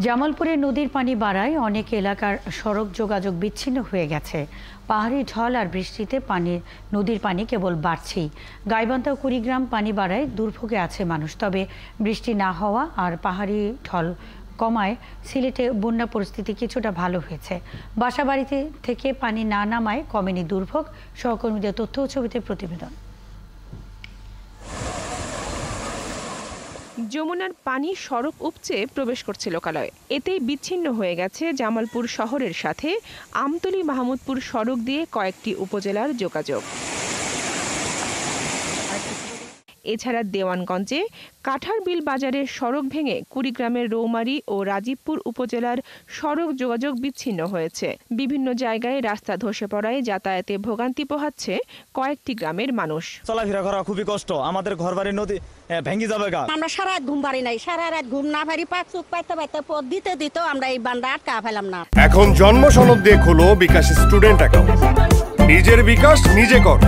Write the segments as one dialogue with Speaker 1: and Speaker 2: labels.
Speaker 1: জামালপুরে নদীর পানি বাড়ায় অনেক এলাকার সড়ক যোগাযোগ বিচ্ছিন্ন হয়ে গেছে। পাহাড়ি ঢল আর বৃষ্টিতে নদীর পানি কেবল বাড়ছেই। গাইবান্ধা ও কুড়িগ্রাম পানি বাড়ায় দুর্ভোগে আছে মানুষ। তবে বৃষ্টি না হওয়া আর পাহাড়ি ঢল কমায় সিলেটে বন্যা পরিস্থিতি কিছুটা ভালো হয়েছে। বাসাবাড়িতে থেকে পানি না নামায় কমেনি দুর্ভোগ। সহকর্মীদের তথ্য ও ছবিতে প্রতিবেদন।
Speaker 2: যমুনার পানি সড়ক উপচে প্রবেশ করছে লোকালয়ে। এতেই বিচ্ছিন্ন হয়ে গেছে জামালপুর শহরের সাথে আমতলী মাহমুদপুর সড়ক দিয়ে কয়েকটি উপজেলার যোগাযোগ। এছাড়া দেওয়ানগঞ্জে কাঠারবিল বাজারের সড়ক ভেঙে কুড়িগ্রামের রৌমারী ও রাজীবপুর উপজেলার সড়ক যোগাযোগ বিচ্ছিন্ন হয়েছে। বিভিন্ন জায়গায় রাস্তা ধসে পড়ায় যাতায়াতে ভোগান্তি পোহাচ্ছে কয়েকটি গ্রামের মানুষ।
Speaker 3: চলাফেরা করা খুবই কষ্ট, আমাদের ঘরবাড়ি নদী ভেঙে যাবে।
Speaker 4: আমরা সারা রাত ঘুম পারি নাই, সারা রাত ঘুম না পারি, পাঁচ চোখ পাইতে পাইতে পথ দিতে আমরা এই বান্দা আটকা ফেলাম না।
Speaker 5: এখন জন্ম সনদ দিয়ে খোলো বিকাশ স্টুডেন্ট অ্যাকাউন্ট। নিজের বিকাশ নিজে কর।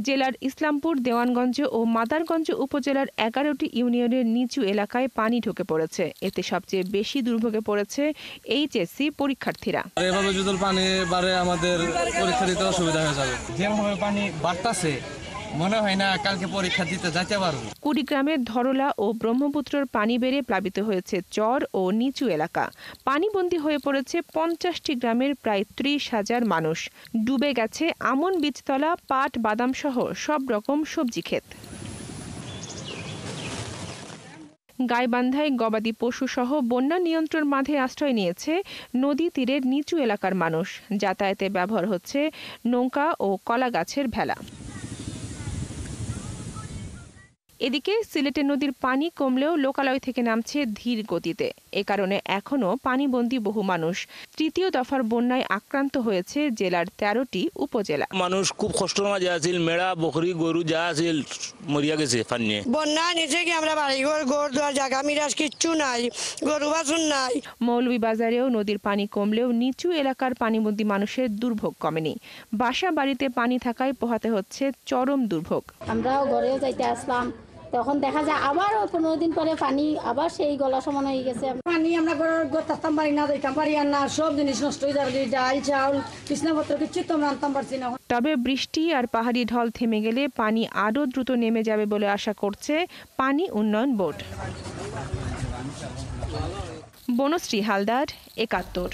Speaker 2: জেলার ইসলামপুর, দেওয়ানগঞ্জ ও মাদারগঞ্জ উপজেলার 11টি ইউনিয়নের নিচু এলাকায় পানি ঢুকে পড়েছে। এতে সবচেয়ে বেশি দুর্ভোগে পড়েছে এইচএসসি পরীক্ষার্থীরা।
Speaker 6: এভাবে যদি পানি বাড়ে আমাদের পরীক্ষা দিতে অসুবিধা হয়ে যাবে। যেভাবে পানি বাড়তাছে মনে হয় না কালকে পরীক্ষা দিতে যেতে পারবো।
Speaker 2: কুড়িগ্রামের ধরলা ও ব্রহ্মপুত্রের পানি বেড়ে প্লাবিত হয়েছে চর ও নিচু এলাকা। পানিবন্দী হয়ে পড়েছে 50টি গ্রামের প্রায় 30,000 মানুষ। ডুবে গেছে আমন বীজতলা, পাট, বাদাম সহ সব রকম সবজি ক্ষেত। গাইবান্ধায় গবাদি পশু সহ বন্যা নিয়ন্ত্রণ বাঁধে আশ্রয় নিয়েছে নদী তীরের নিচু এলাকার মানুষ। যাতায়াতে ব্যবহার হচ্ছে নৌকা ও কলা গাছের ভেলা। এদিকে সিলেটে নদীর পানি কমলেও লোকালয় থেকে নামছে ধীর গতিতে। এ কারণে এখনও পানিবন্দী বহু মানুষ। তৃতীয় দফার বন্যায় আক্রান্ত হয়েছে জেলার 13টি উপজেলা।
Speaker 7: মানুষ খুব কষ্ট মাঝে আছিল, মেড়া বকরি গরু যা আছিল মরিয়া গেছে পানি।
Speaker 8: বন্যা নিচে কি আমরা বাড়িঘর ঘর দুয়ার জায়গা মিরাজ কিচ্ছু নাই, গরু বাছুর নাই।
Speaker 2: মৌলভীবাজারেও নদীর পানি কমলেও নিচু এলাকার পানিবন্দী মানুষের দুর্ভোগ কমেনি। বাসা বাড়িতে পানি থাকায় পোহাতে হচ্ছে চরম দুর্ভোগ।
Speaker 9: আমরাও ঘরে যাইতে আসলাম, তখন দেখা যায় আবার 15 দিন পরে পানি আবার সেই গলা সমান হয়ে গেছে।
Speaker 8: পানি আমরা গড়তাম পারি না, দিতাম পারি আর না, সব জিনিস নষ্ট হয়ে যাবে। ডাল চাউল কৃষ্ণপত্র কিছু তো রান্তাম পারছি না।
Speaker 2: তবে বৃষ্টি আর পাহাড়ি ঢল থেমে গেলে পানি আরও দ্রুত নেমে যাবে বলে আশা করছে পানি উন্নয়ন বোর্ড। বনশ্রী হালদার, 71।